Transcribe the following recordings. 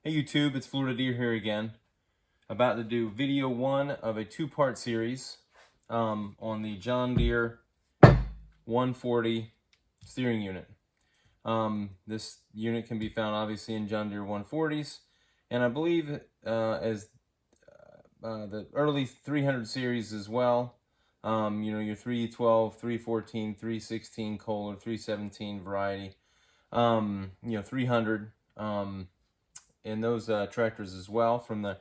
Hey YouTube, it's Florida Deere here again. About to do video 1 of a 2-part series on the John Deere 140 steering unit. This unit can be found obviously in John Deere 140s, and I believe as the early 300 series as well. You know, your 312, 314, 316 Kohler, 317 variety, you know, 300. In those tractors as well, from the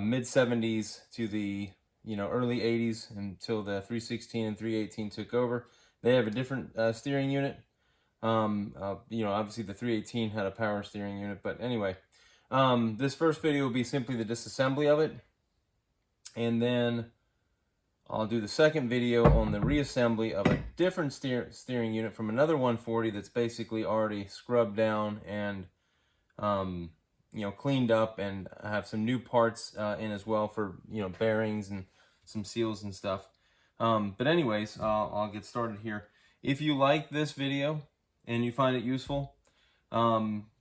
mid 70s to the early 80s until the 316 and 318 took over. They have a different steering unit. Obviously the 318 had a power steering unit, but anyway, this first video will be simply the disassembly of it, and then I'll do the second video on the reassembly of a different steering unit from another 140 that's basically already scrubbed down and cleaned up, and I have some new parts in as well for, bearings and some seals and stuff. But anyways, I'll get started here. If you like this video and you find it useful,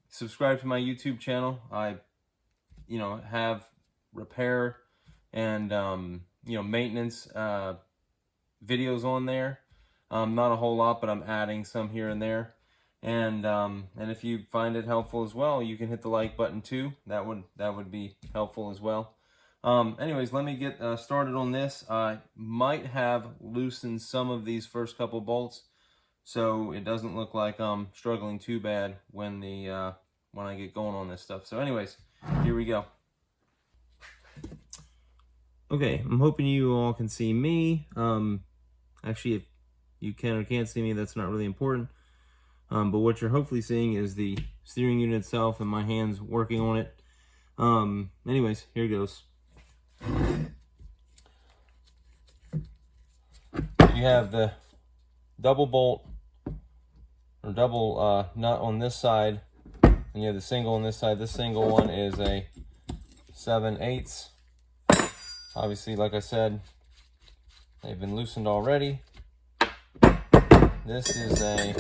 subscribe to my YouTube channel. I, have repair and, maintenance videos on there. Not a whole lot, but I'm adding some here and there. And if you find it helpful as well, you can hit the like button too. That would be helpful as well. Anyways, let me get started on this. I might have loosened some of these first couple bolts, so it doesn't look like I'm struggling too bad when I get going on this stuff. So anyways, here we go. Okay, I'm hoping you all can see me. Actually, if you can or can't see me, that's not really important. But what you're hopefully seeing is the steering unit itself and my hands working on it. Anyways, here goes. You have the double bolt or double nut on this side, and you have the single on this side. This single one is a 7/8. Obviously, like I said, they've been loosened already. This is a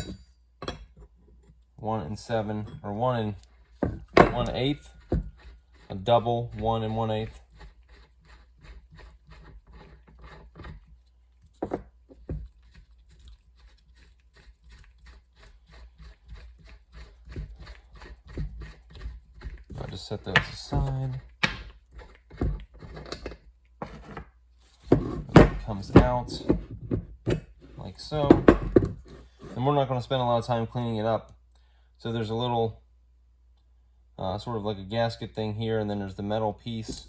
1 7 or 1 1/8, a double 1 1/8. I'll just set those aside. It comes out like so, and we're not going to spend a lot of time cleaning it up. So there's a little sort of like a gasket thing here, and then there's the metal piece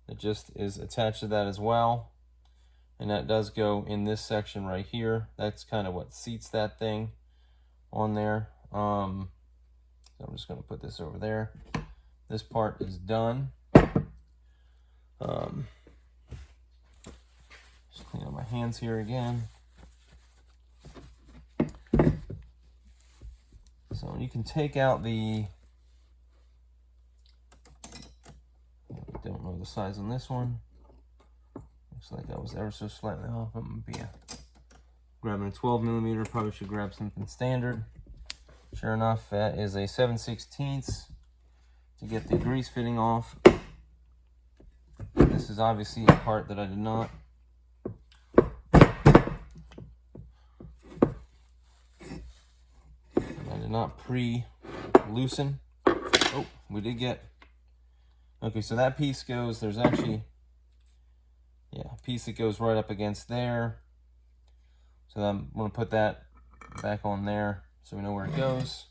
that just is attached to that as well, and that does go in this section right here. That's kind of what seats that thing on there. So I'm just going to put this over there. This part is done. Just clean up my hands here again. So you can take out the, I don't know the size on this one. Looks like I was ever so slightly off. I'm gonna be grabbing a 12mm. Probably should grab something standard. Sure enough, that is a 7/16 to get the grease fitting off. This is obviously a part that I did not pre-loosen. Oh, we did get, okay, so that piece goes, there's actually, a piece that goes right up against there. So I'm going to put that back on there so we know where it goes.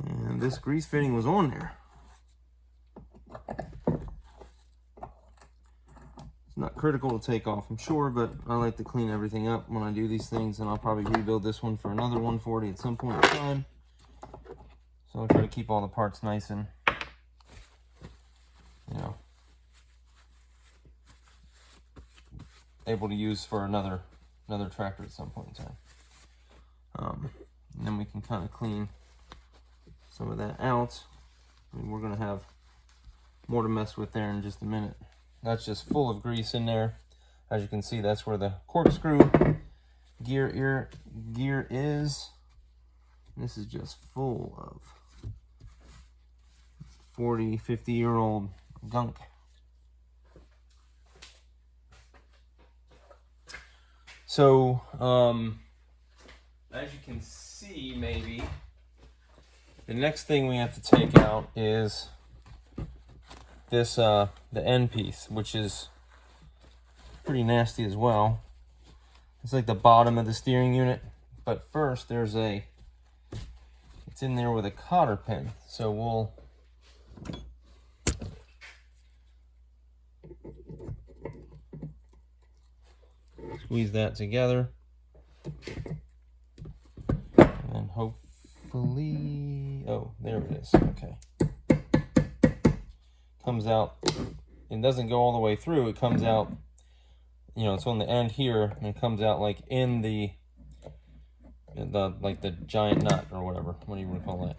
And this grease fitting was on there. It's not critical to take off, I'm sure, but I like to clean everything up when I do these things, and I'll probably rebuild this one for another 140 at some point in time. So I'll try to keep all the parts nice and, able to use for another tractor at some point in time. And then we can kind of clean some of that out. I mean, we're going to have more to mess with there in just a minute. That's just full of grease in there. As you can see, that's where the corkscrew gear is. This is just full of 40, 50-year-old gunk. So, as you can see, maybe, the next thing we have to take out is this, the end piece, which is pretty nasty as well. It's like the bottom of the steering unit, but first there's it's in there with a cotter pin. So we'll squeeze that together, and hopefully, oh, there it is. Okay, comes out. It doesn't go all the way through. It comes out, you know, it's on the end here, and it comes out like in the like the giant nut or whatever. What do you want to call that?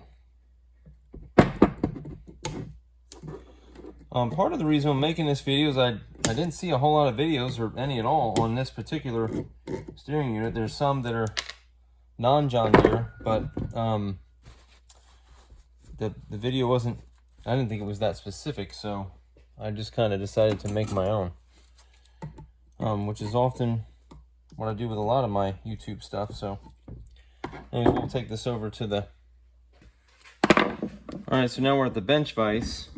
Part of the reason I'm making this video is I didn't see a whole lot of videos, or any at all, on this particular steering unit. There's some that are non-John Deere, but the video wasn't, I didn't think it was that specific, so I just kind of decided to make my own, which is often what I do with a lot of my YouTube stuff. So anyways, we'll take this over to the, all right, so now we're at the bench vise.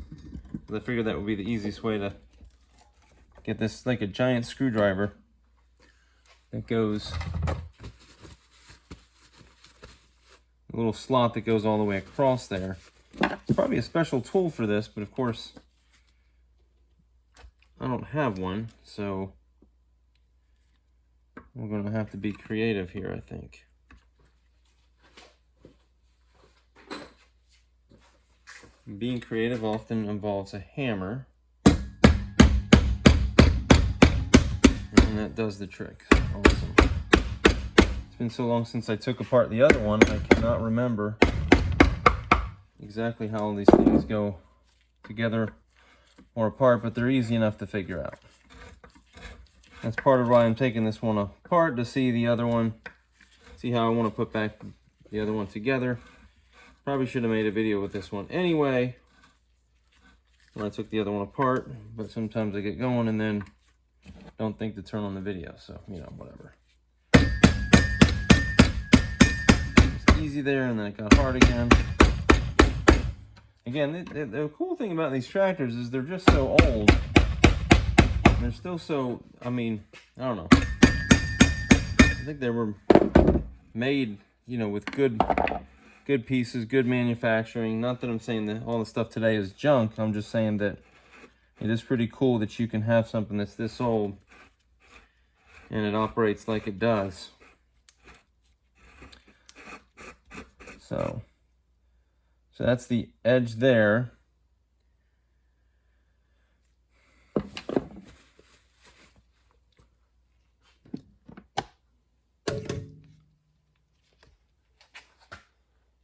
I figured that would be the easiest way to get this, like a giant screwdriver that goes, a little slot that goes all the way across there. It's probably a special tool for this, but of course I don't have one, so we're going to have to be creative here, I think. Being creative often involves a hammer, and that does the trick. Awesome. It's been so long since I took apart the other one, I cannot remember exactly how all these things go together or apart, but they're easy enough to figure out. That's part of why I'm taking this one apart, to see the other one, see how I want to put back the other one together. Probably should have made a video with this one anyway, when I took the other one apart, but sometimes I get going and then don't think to turn on the video, so, you know, whatever. It's easy there, and then it got hard again. Again, the cool thing about these tractors is they're just so old. They're still so, I mean, I don't know. I think they were made, you know, with good pieces, good manufacturing. Not that I'm saying that all the stuff today is junk. I'm just saying that it is pretty cool that you can have something that's this old and it operates like it does. So that's the edge there.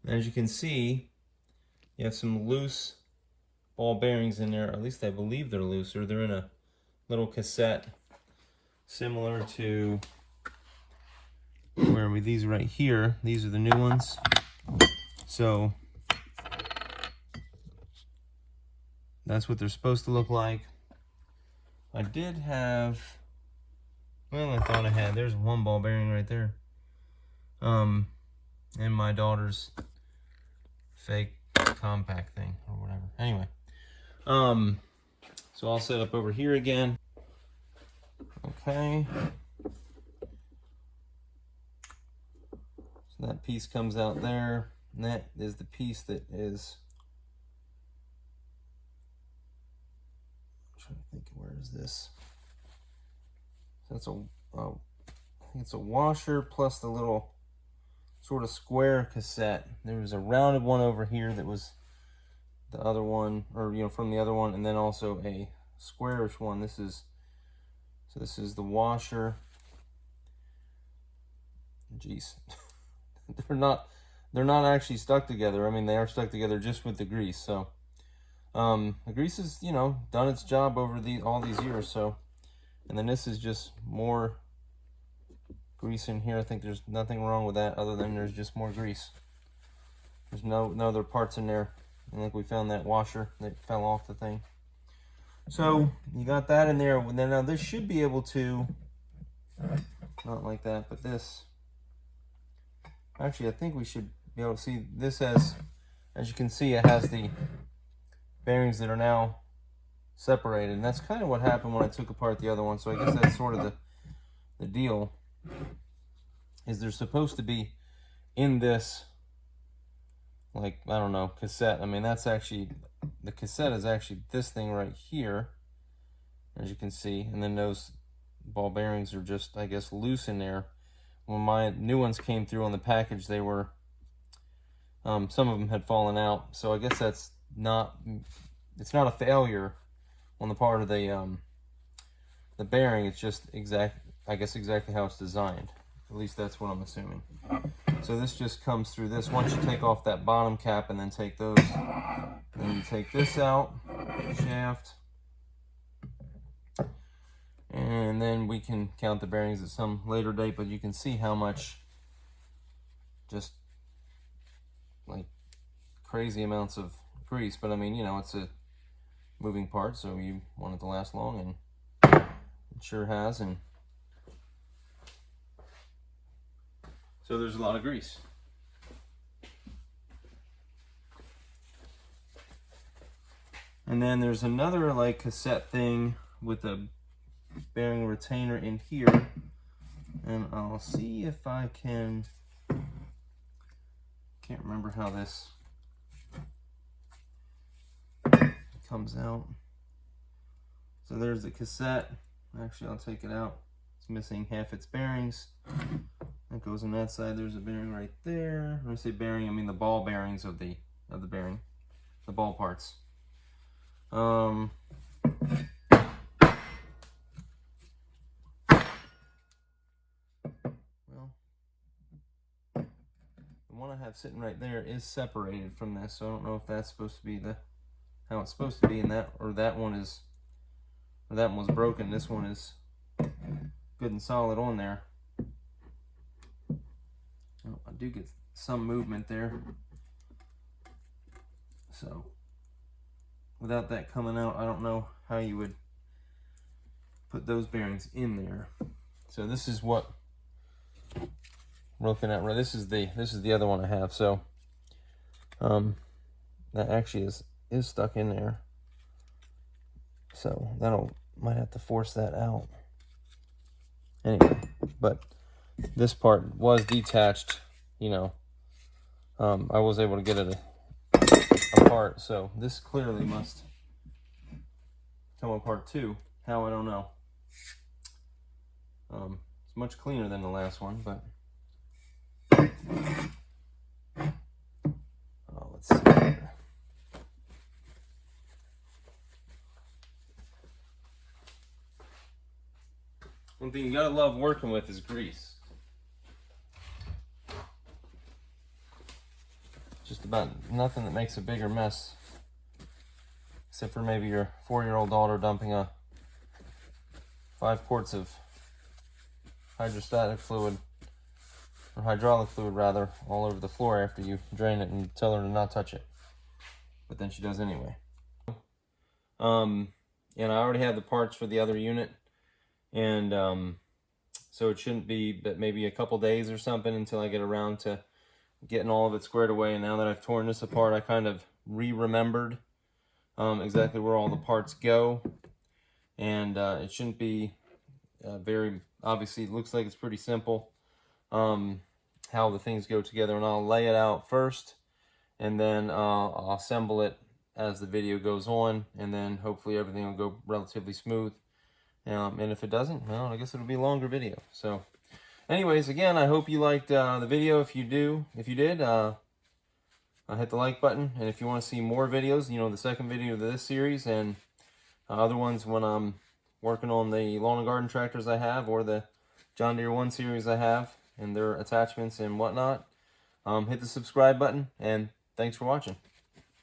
As you can see, you have some loose ball bearings in there. At least I believe they're loose, or they're in a little cassette similar to, where are we? These right here. These are the new ones. So that's what they're supposed to look like. I did have, well, I thought I had, there's one ball bearing right there. And my daughter's fake compact thing or whatever. Anyway, so I'll set up over here again. Okay. So that piece comes out there, and that is the piece that is, I'm trying to think, where is this? So it's I think it's a washer plus the little sort of square cassette. There was a rounded one over here that was the other one, or, you know, from the other one, and then also a squarish one. This is the washer. Jeez. they're not actually stuck together. I mean, they are stuck together just with the grease. So the grease is, you know, done its job over all these years. So, and then this is just more grease in here. I think there's nothing wrong with that other than there's just more grease. There's no other parts in there. And like we found that washer that fell off the thing. So you got that in there. And then now this should be able to, not like that, but this. Actually, I think we should be able to see this as you can see, it has the bearings that are now separated. And that's kind of what happened when I took apart the other one. So I guess that's sort of the deal, is they're supposed to be in this, like, I don't know, cassette. I mean, that's actually, the cassette is actually this thing right here, as you can see. And then those ball bearings are just, I guess, loose in there. When my new ones came through on the package, they were, some of them had fallen out. So I guess that's not, it's not a failure on the part of the bearing. It's just exactly how it's designed. At least that's what I'm assuming. So this just comes through this. Once you take off that bottom cap and then take those, then you take this out, shaft, and then we can count the bearings at some later date, but you can see how much, just like crazy amounts of grease. But I mean, you know, it's a moving part, so you want it to last long, and it sure has. And so there's a lot of grease. And then there's another like cassette thing with a bearing retainer in here, and I'll see if I can't remember how this comes out. So there's the cassette. Actually, I'll take it out. It's missing half its bearings. That goes on that side. There's a bearing right there. When I say bearing, I mean the ball bearings of the bearing, the ball parts. Well, the one I have sitting right there is separated from this, so I don't know if that's supposed to be how it's supposed to be, in that, or that one was broken. This one is good and solid on there. Oh, I do get some movement there. So without that coming out, I don't know how you would put those bearings in there. So this is what we're looking at. This is the other one I have. So that actually is stuck in there. So might have to force that out. Anyway, but this part was detached, you know. I was able to get it apart, so this clearly must come apart too. How, I don't know. It's much cleaner than the last one, but let's see here. One thing you gotta love working with is grease. Just about nothing that makes a bigger mess, except for maybe your 4-year-old daughter dumping 5 quarts of hydrostatic fluid, or hydraulic fluid rather, all over the floor after you drain it and tell her to not touch it. But then she does anyway. And I already have the parts for the other unit. And so it shouldn't be but maybe a couple days or something until I get around to getting all of it squared away. And now that I've torn this apart, I kind of remembered exactly where all the parts go. And it shouldn't be very, obviously it looks like it's pretty simple how the things go together. And I'll lay it out first, and then I'll assemble it as the video goes on, and then hopefully everything will go relatively smooth. And if it doesn't, well, I guess it'll be a longer video. So anyways, again, I hope you liked the video. If you did, hit the like button. And if you want to see more videos, you know, the second video of this series and other ones when I'm working on the lawn and garden tractors I have, or the John Deere 1 series I have and their attachments and whatnot, hit the subscribe button, and thanks for watching.